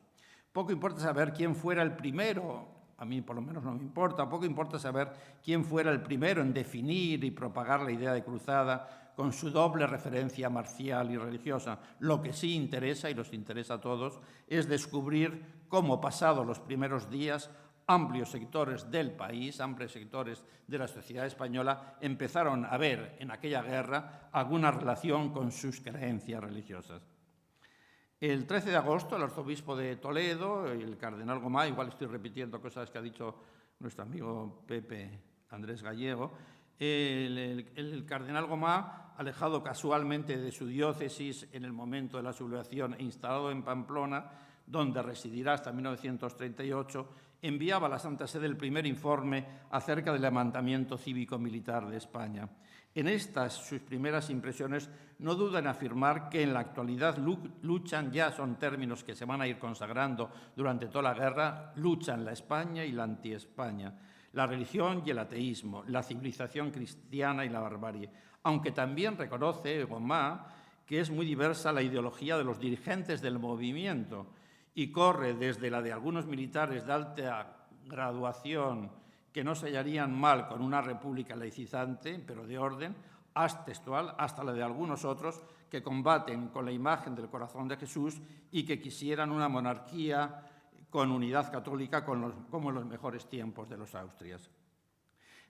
Poco importa saber quién fuera el primero, a mí por lo menos no me importa, poco importa saber quién fuera el primero en definir y propagar la idea de cruzada con su doble referencia marcial y religiosa. Lo que sí interesa, y nos interesa a todos, es descubrir cómo, pasados los primeros días, amplios sectores del país, amplios sectores de la sociedad española, empezaron a ver en aquella guerra alguna relación con sus creencias religiosas. El 13 de agosto, el arzobispo de Toledo, el cardenal Gomá, igual estoy repitiendo cosas que ha dicho nuestro amigo Pepe Andrés Gallego, el cardenal Gomá, alejado casualmente de su diócesis en el momento de la sublevación e instalado en Pamplona, donde residirá hasta 1938, enviaba a la Santa Sede el primer informe acerca del levantamiento cívico-militar de España. En estas, sus primeras impresiones, no duda en afirmar que en la actualidad luchan, ya son términos que se van a ir consagrando durante toda la guerra, luchan la España y la anti-España, la religión y el ateísmo, la civilización cristiana y la barbarie. Aunque también reconoce Gomá que es muy diversa la ideología de los dirigentes del movimiento y corre desde la de algunos militares de alta graduación que no se hallarían mal con una república laicizante, pero de orden, textual, hasta la de algunos otros que combaten con la imagen del corazón de Jesús y que quisieran una monarquía con unidad católica como en los mejores tiempos de los Austrias.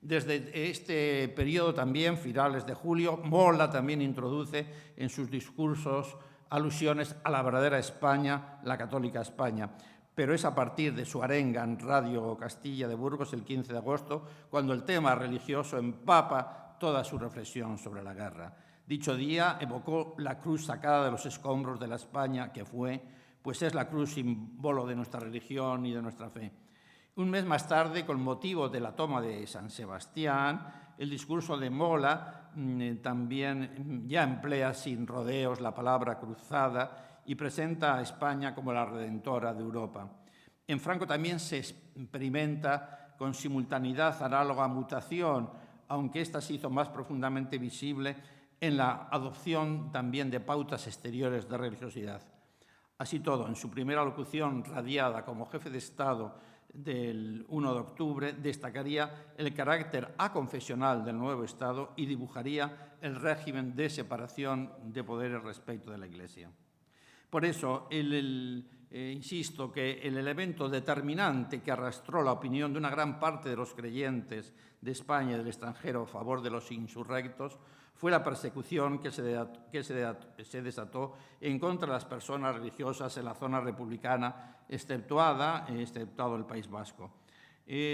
Desde este periodo también, finales de julio, Mola también introduce en sus discursos alusiones a la verdadera España, la católica España, pero es a partir de su arenga en Radio Castilla de Burgos el 15 de agosto cuando el tema religioso empapa toda su reflexión sobre la guerra. Dicho día evocó la cruz sacada de los escombros de la España que fue, pues es la cruz símbolo de nuestra religión y de nuestra fe. Un mes más tarde, con motivo de la toma de San Sebastián, el discurso de Mola también ya emplea sin rodeos la palabra cruzada y presenta a España como la redentora de Europa. En Franco también se experimenta con simultaneidad análoga mutación, aunque esta se hizo más profundamente visible en la adopción también de pautas exteriores de religiosidad. Así todo, en su primera locución radiada como jefe de Estado del 1 de octubre, destacaría el carácter aconfesional del nuevo Estado y dibujaría el régimen de separación de poderes respecto de la Iglesia. Por eso, insisto que el elemento determinante que arrastró la opinión de una gran parte de los creyentes de España y del extranjero a favor de los insurrectos fue la persecución que se desató en contra de las personas religiosas en la zona republicana, exceptuado el País Vasco.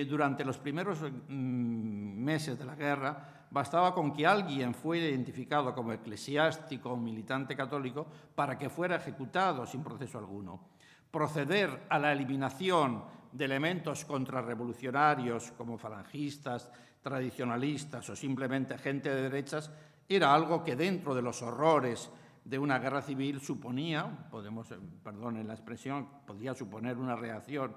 Durante los primeros meses de la guerra, bastaba con que alguien fuera identificado como eclesiástico o militante católico para que fuera ejecutado sin proceso alguno. Proceder a la eliminación de elementos contrarrevolucionarios como falangistas, tradicionalistas o simplemente gente de derechas era algo que dentro de los horrores de una guerra civil suponía, perdonen la expresión, podía suponer una reacción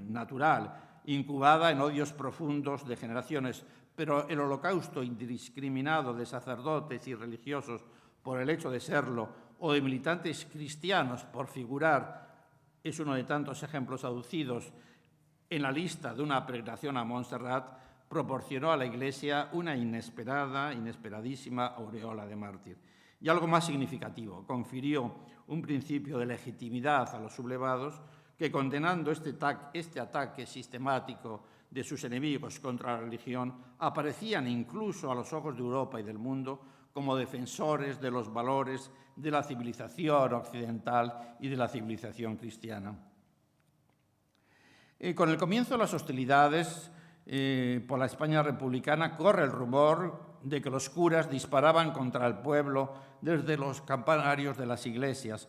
natural, incubada en odios profundos de generaciones, pero el holocausto indiscriminado de sacerdotes y religiosos por el hecho de serlo, o de militantes cristianos por figurar, es uno de tantos ejemplos aducidos en la lista de una peregrinación a Montserrat, proporcionó a la Iglesia una inesperadísima aureola de mártir. Y algo más significativo, confirió un principio de legitimidad a los sublevados que, condenando este ataque sistemático de sus enemigos contra la religión, aparecían incluso a los ojos de Europa y del mundo como defensores de los valores de la civilización occidental y de la civilización cristiana. Con el comienzo de las hostilidades por la España republicana, corre el rumor de que los curas disparaban contra el pueblo desde los campanarios de las iglesias.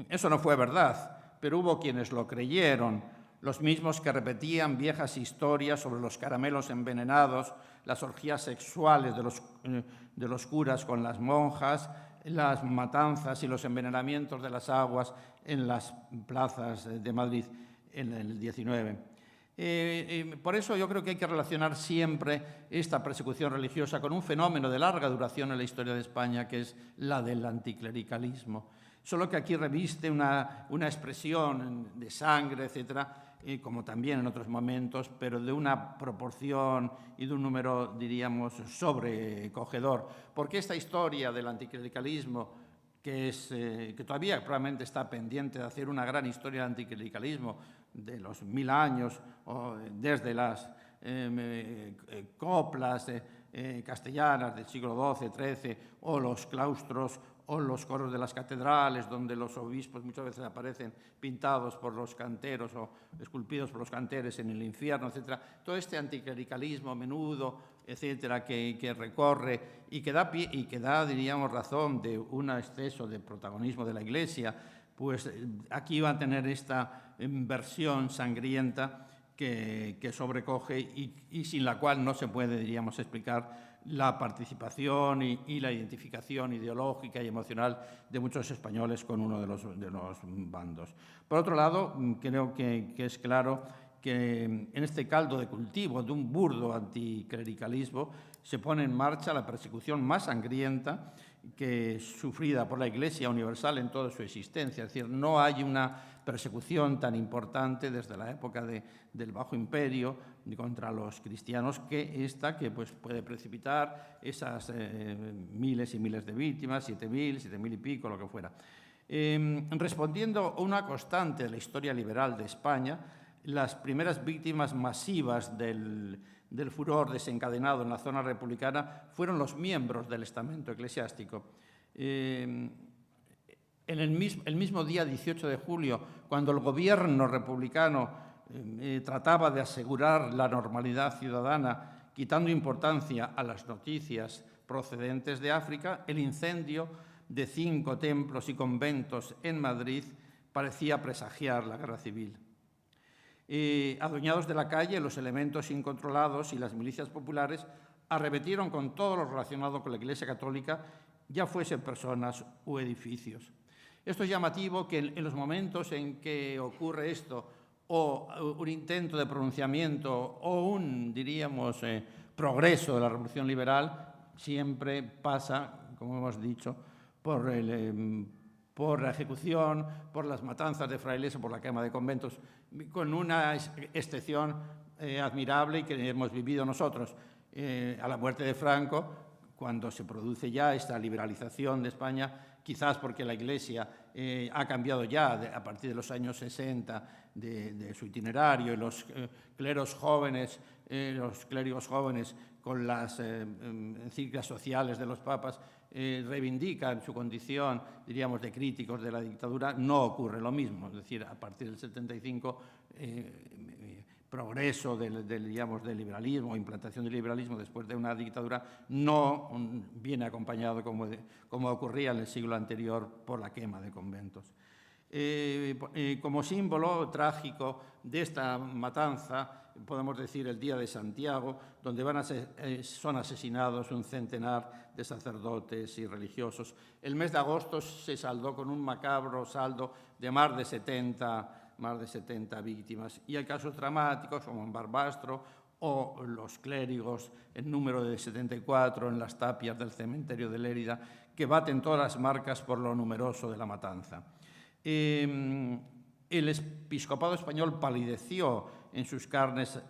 Eso no fue verdad, pero hubo quienes lo creyeron. los mismos que repetían viejas historias sobre los caramelos envenenados, las orgías sexuales de los curas con las monjas, las matanzas y los envenenamientos de las aguas en las plazas de Madrid en el 19. Por eso yo creo que hay que relacionar siempre esta persecución religiosa con un fenómeno de larga duración en la historia de España, que es la del anticlericalismo. Solo que aquí reviste una expresión de sangre, etcétera, como también en otros momentos, pero de una proporción y de un número, diríamos, sobrecogedor. Porque esta historia del anticlericalismo, que todavía probablemente está pendiente de hacer una gran historia del anticlericalismo de los 1000 años, o desde las coplas castellanas del siglo XII, XIII, o los claustros o los coros de las catedrales, donde los obispos muchas veces aparecen pintados por los canteros o esculpidos por los canteres en el infierno, etc. Todo este anticlericalismo menudo, etcétera, que recorre y que da, diríamos, razón de un exceso de protagonismo de la Iglesia, pues aquí va a tener esta versión sangrienta que sobrecoge y sin la cual no se puede, diríamos, explicar la participación y la identificación ideológica y emocional de muchos españoles con uno de los bandos. Por otro lado, creo que es claro que en este caldo de cultivo de un burdo anticlericalismo se pone en marcha la persecución más sangrienta que sufrida por la Iglesia Universal en toda su existencia. Es decir, no hay una persecución tan importante desde la época del Bajo Imperio contra los cristianos que esta, que pues, puede precipitar esas miles y miles de víctimas, 7.000, 7.000 y pico, lo que fuera. Respondiendo a una constante de la historia liberal de España, las primeras víctimas masivas del furor desencadenado en la zona republicana fueron los miembros del estamento eclesiástico. En el mismo día 18 de julio, cuando el gobierno republicano trataba de asegurar la normalidad ciudadana, quitando importancia a las noticias procedentes de África, el incendio de 5 templos y conventos en Madrid parecía presagiar la guerra civil. Adueñados de la calle, los elementos incontrolados y las milicias populares arremetieron con todo lo relacionado con la Iglesia Católica, ya fuesen personas u edificios. Esto es llamativo que en los momentos en que ocurre esto, o un intento de pronunciamiento, o un, diríamos, progreso de la Revolución Liberal, siempre pasa, como hemos dicho, por la ejecución, por las matanzas de frailes o por la quema de conventos, con una excepción admirable y que hemos vivido nosotros. A la muerte de Franco, cuando se produce ya esta liberalización de España, quizás porque la Iglesia ha cambiado ya a partir de los años 60 de su itinerario y los clérigos jóvenes con las encíclicas sociales de los papas reivindican su condición, diríamos, de críticos de la dictadura, no ocurre lo mismo. Es decir, a partir del 75, progreso del liberalismo, implantación del liberalismo después de una dictadura, no viene acompañado, como ocurría en el siglo anterior, por la quema de conventos. Como símbolo trágico de esta matanza, podemos decir el Día de Santiago, donde son asesinados un centenar de sacerdotes y religiosos. El mes de agosto se saldó con un macabro saldo de más de 70 víctimas. Y hay casos dramáticos como en Barbastro o los clérigos, en número de 74 en las tapias del cementerio de Lérida, que baten todas las marcas por lo numeroso de la matanza. El episcopado español palideció en sus carnes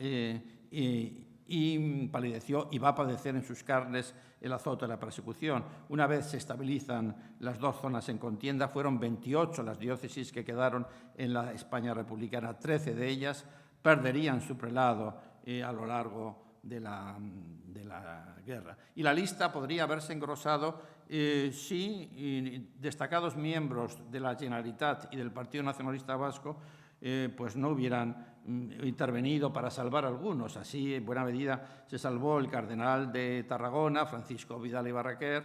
palideció y va a padecer en sus carnes el azote de la persecución. Una vez se estabilizan las dos zonas en contienda, fueron 28 las diócesis que quedaron en la España republicana. 13 de ellas perderían su prelado a lo largo de la guerra. Y la lista podría haberse engrosado si destacados miembros de la Generalitat y del Partido Nacionalista Vasco pues no hubieran intervenido para salvar a algunos. Así, en buena medida, se salvó el cardenal de Tarragona, Francisco Vidal y Barraquer,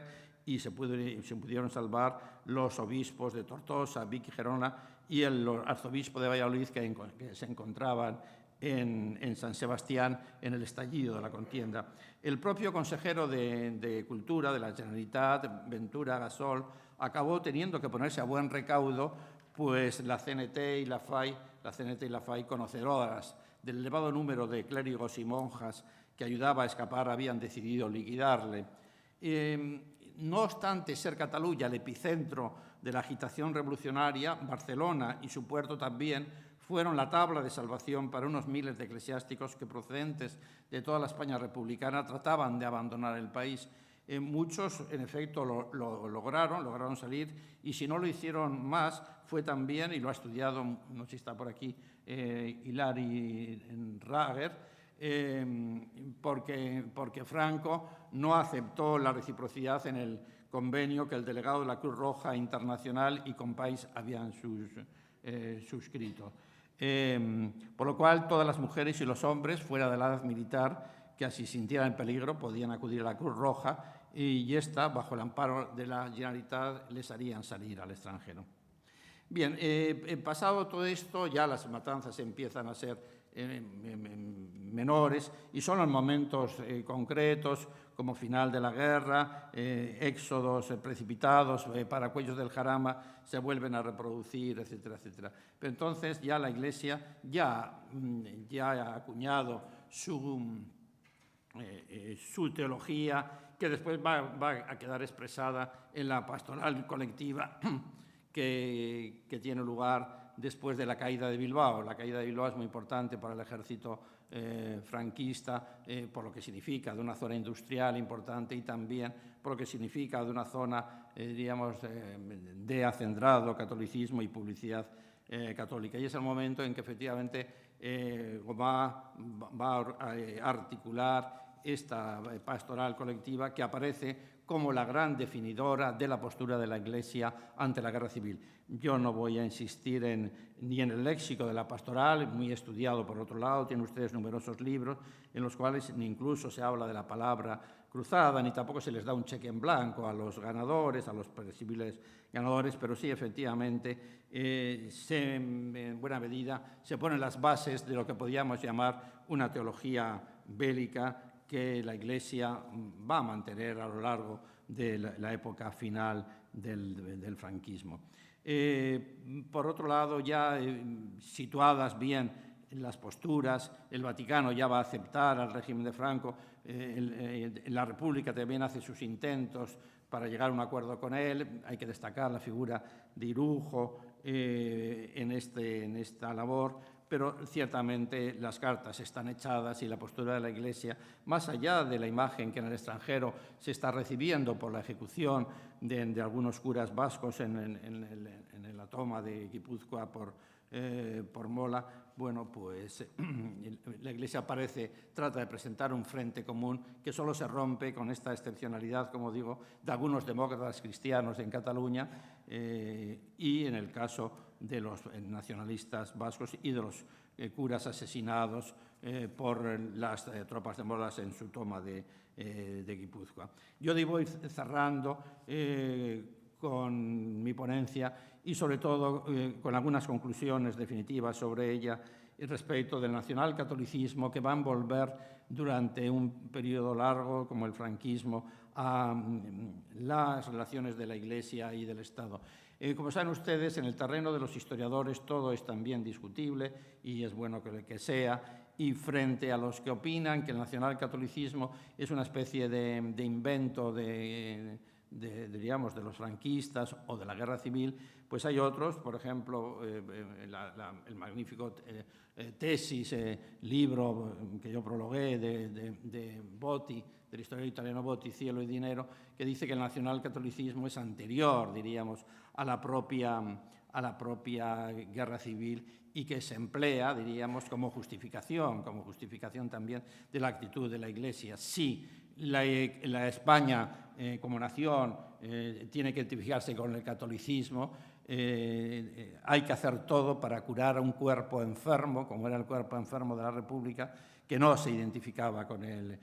y se pudieron salvar los obispos de Tortosa, Vic y Gerona y el arzobispo de Valladolid que se encontraban en San Sebastián en el estallido de la contienda. El propio consejero de Cultura de la Generalitat, Ventura Gasol, acabó teniendo que ponerse a buen recaudo, pues la CNT y la FAI, conocedoras del elevado número de clérigos y monjas que ayudaba a escapar, habían decidido liquidarle. No obstante ser Cataluña el epicentro de la agitación revolucionaria, Barcelona y su puerto también fueron la tabla de salvación para unos miles de eclesiásticos que, procedentes de toda la España republicana, trataban de abandonar el país. Muchos, en efecto, lo lograron salir, y si no lo hicieron más, fue también, y lo ha estudiado, no sé si está por aquí, Hilari Rager, porque Franco no aceptó la reciprocidad en el convenio que el delegado de la Cruz Roja Internacional y Compais habían suscrito. Por lo cual, todas las mujeres y los hombres fuera de la edad militar que así sintieran el peligro podían acudir a la Cruz Roja, y esta, bajo el amparo de la Generalitat, les harían salir al extranjero. Bien, pasado todo esto, ya las matanzas empiezan a ser menores, y son los momentos concretos, como final de la guerra, éxodos precipitados, paracuellos del Jarama se vuelven a reproducir, etcétera, etcétera. Pero entonces ya la Iglesia ya ha acuñado su teología, que después va a quedar expresada en la pastoral colectiva que tiene lugar después de la caída de Bilbao. La caída de Bilbao es muy importante para el ejército franquista, por lo que significa de una zona industrial importante, y también por lo que significa de una zona, diríamos, de acendrado catolicismo y publicidad católica. Y es el momento en que efectivamente va a articular esta pastoral colectiva, que aparece como la gran definidora de la postura de la Iglesia ante la guerra civil. Yo no voy a insistir ni en el léxico de la pastoral, muy estudiado por otro lado, tienen ustedes numerosos libros en los cuales ni incluso se habla de la palabra cruzada, ni tampoco se les da un cheque en blanco a los ganadores, a los posibles ganadores, pero sí, efectivamente, en buena medida se ponen las bases de lo que podríamos llamar una teología bélica que la Iglesia va a mantener a lo largo de la época final del franquismo. Por otro lado, ya situadas bien las posturas, el Vaticano ya va a aceptar al régimen de Franco, la República también hace sus intentos para llegar a un acuerdo con él. Hay que destacar la figura de Irujo en esta labor, pero ciertamente las cartas están echadas y la postura de la Iglesia, más allá de la imagen que en el extranjero se está recibiendo por la ejecución de algunos curas vascos en la toma de Guipúzcoa por Mola, bueno, pues la Iglesia trata de presentar un frente común que solo se rompe con esta excepcionalidad, como digo, de algunos demócratas cristianos en Cataluña y en el caso de los nacionalistas vascos y de los curas asesinados por las tropas de Molas en su toma de Guipúzcoa. Yo debo ir cerrando con mi ponencia y sobre todo con algunas conclusiones definitivas sobre ella respecto del nacionalcatolicismo, que va a envolver durante un periodo largo como el franquismo a las relaciones de la Iglesia y del Estado. Como saben ustedes, en el terreno de los historiadores todo es también discutible y es bueno que sea, y frente a los que opinan que el nacionalcatolicismo es una especie de invento diríamos, de los franquistas o de la guerra civil, pues hay otros, por ejemplo, el magnífico tesis, libro que yo prologué de Botti, del historiador italiano Botti, Cielo y Dinero, que dice que el nacionalcatolicismo es anterior, diríamos, a la propia guerra civil, y que se emplea, diríamos, como justificación también de la actitud de la Iglesia. Sí, la España como nación tiene que identificarse con el catolicismo, hay que hacer todo para curar a un cuerpo enfermo, como era el cuerpo enfermo de la República, que no se identificaba con el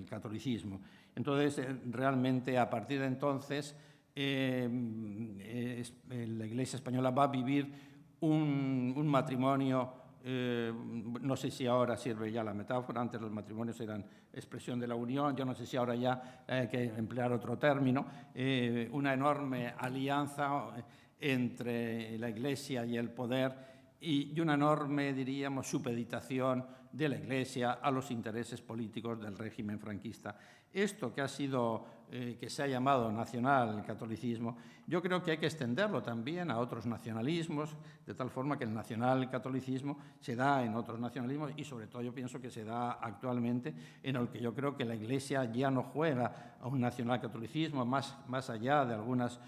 catolicismo. Entonces, realmente, a partir de entonces, la Iglesia española va a vivir un matrimonio, no sé si ahora sirve ya la metáfora, antes los matrimonios eran expresión de la unión, yo no sé si ahora ya hay que emplear otro término, una enorme alianza entre la Iglesia y el poder y una enorme, diríamos, supeditación de la Iglesia a los intereses políticos del régimen franquista. Esto que ha sido, que se ha llamado nacionalcatolicismo, yo creo que hay que extenderlo también a otros nacionalismos, de tal forma que el nacionalcatolicismo se da en otros nacionalismos y sobre todo yo pienso que se da actualmente en el que yo creo que la Iglesia ya no juega a un nacionalcatolicismo más allá de algunas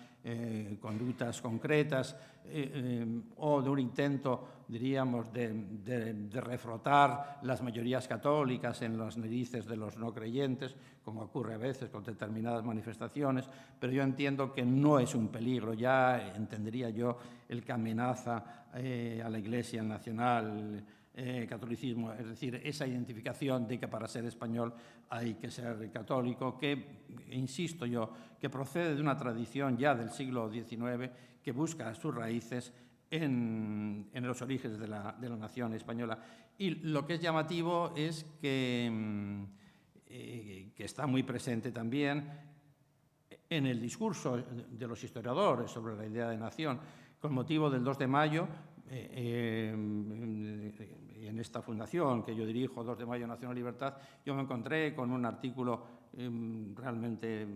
conductas concretas o de un intento, diríamos, de refrotar las mayorías católicas en las narices de los no creyentes, como ocurre a veces con determinadas manifestaciones, pero yo entiendo que no es un peligro, ya entendería yo el que amenaza a la Iglesia nacional catolicismo, es decir, esa identificación de que para ser español hay que ser católico, que, insisto yo, que procede de una tradición ya del siglo XIX que busca sus raíces en los orígenes de la nación española. Y lo que es llamativo es que está muy presente también en el discurso de los historiadores sobre la idea de nación, con motivo del 2 de mayo, en esta fundación que yo dirijo, 2 de mayo Nación y Libertad, yo me encontré con un artículo realmente,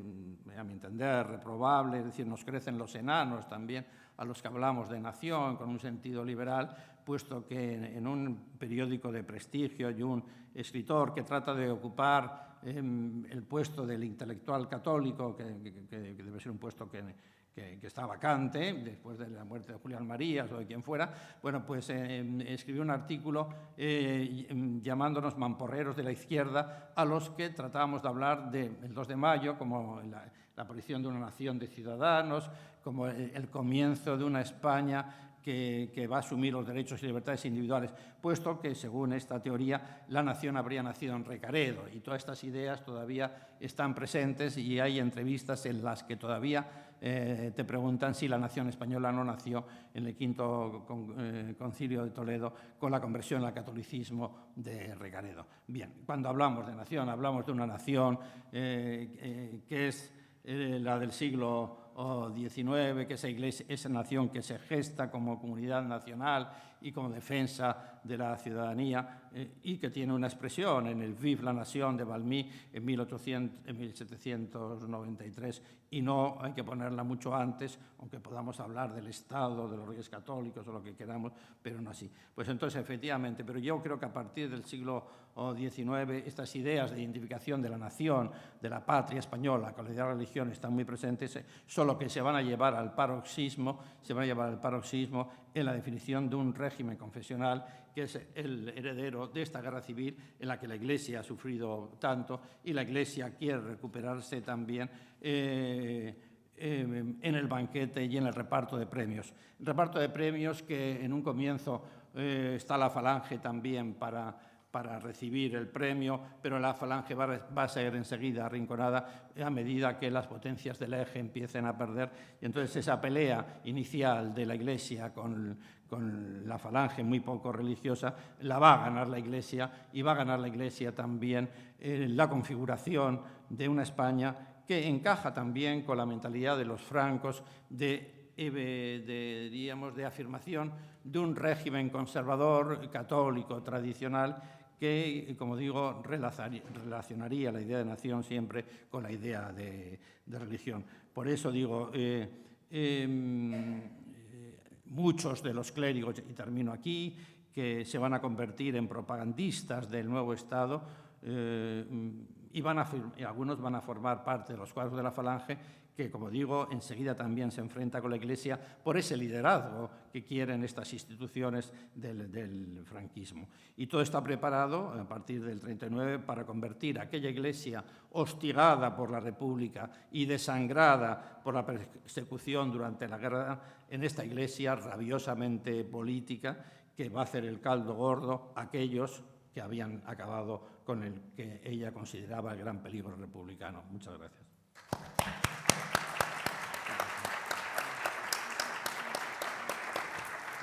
a mi entender, reprobable, es decir, nos crecen los enanos también a los que hablamos de nación con un sentido liberal, puesto que en un periódico de prestigio y un escritor que trata de ocupar el puesto del intelectual católico, que debe ser un puesto que está vacante después de la muerte de Julián Marías o de quien fuera, bueno, pues escribió un artículo llamándonos mamporreros de la izquierda a los que tratábamos de hablar del 2 de mayo como la aparición de una nación de ciudadanos, como el comienzo de una España que va a asumir los derechos y libertades individuales, puesto que, según esta teoría, la nación habría nacido en Recaredo. Y todas estas ideas todavía están presentes y hay entrevistas en las que todavía te preguntan si la nación española no nació en el quinto concilio de Toledo con la conversión al catolicismo de Recaredo. Bien, cuando hablamos de nación, hablamos de una nación que es la del siglo XIX, que esa nación que se gesta como comunidad nacional y como defensa de la ciudadanía y que tiene una expresión en el Vive la Nation de Valmy en 1793 y no hay que ponerla mucho antes, aunque podamos hablar del Estado, de los Reyes Católicos o lo que queramos, pero no así. Pues entonces, efectivamente, pero yo creo que a partir del siglo XIX estas ideas de identificación de la nación, de la patria española con la idea de la religión están muy presentes, solo que se van a llevar al paroxismo en la definición de un régimen confesional que es el heredero de esta guerra civil en la que la Iglesia ha sufrido tanto y la Iglesia quiere recuperarse también en el banquete y en el reparto de premios. El reparto de premios que en un comienzo está la Falange también para recibir el premio, pero la Falange va a ser enseguida arrinconada a medida que las potencias del eje empiecen a perder. Y entonces esa pelea inicial de la Iglesia con la Falange muy poco religiosa la va a ganar la Iglesia y va a ganar la Iglesia también la configuración de una España que encaja también con la mentalidad de los francos de afirmación de un régimen conservador, católico, tradicional, que, como digo, relacionaría la idea de nación siempre con la idea de religión. Por eso digo, muchos de los clérigos, y termino aquí, que se van a convertir en propagandistas del nuevo Estado, y algunos van a formar parte de los cuadros de la Falange, que, como digo, enseguida también se enfrenta con la Iglesia por ese liderazgo que quieren estas instituciones del franquismo. Y todo está preparado, a partir del 39, para convertir aquella Iglesia hostigada por la República y desangrada por la persecución durante la guerra, en esta Iglesia rabiosamente política que va a hacer el caldo gordo a aquellos que habían acabado con el que ella consideraba el gran peligro republicano. Muchas gracias.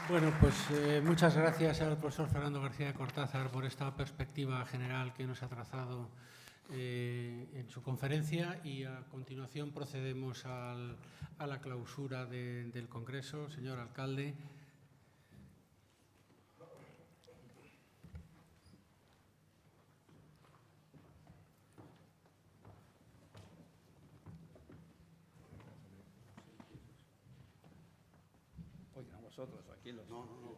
Bueno, pues muchas gracias al profesor Fernando García de Cortázar por esta perspectiva general que nos ha trazado en su conferencia, y a continuación procedemos a la clausura del Congreso. Señor alcalde. Oigan, vosotros, aquí los...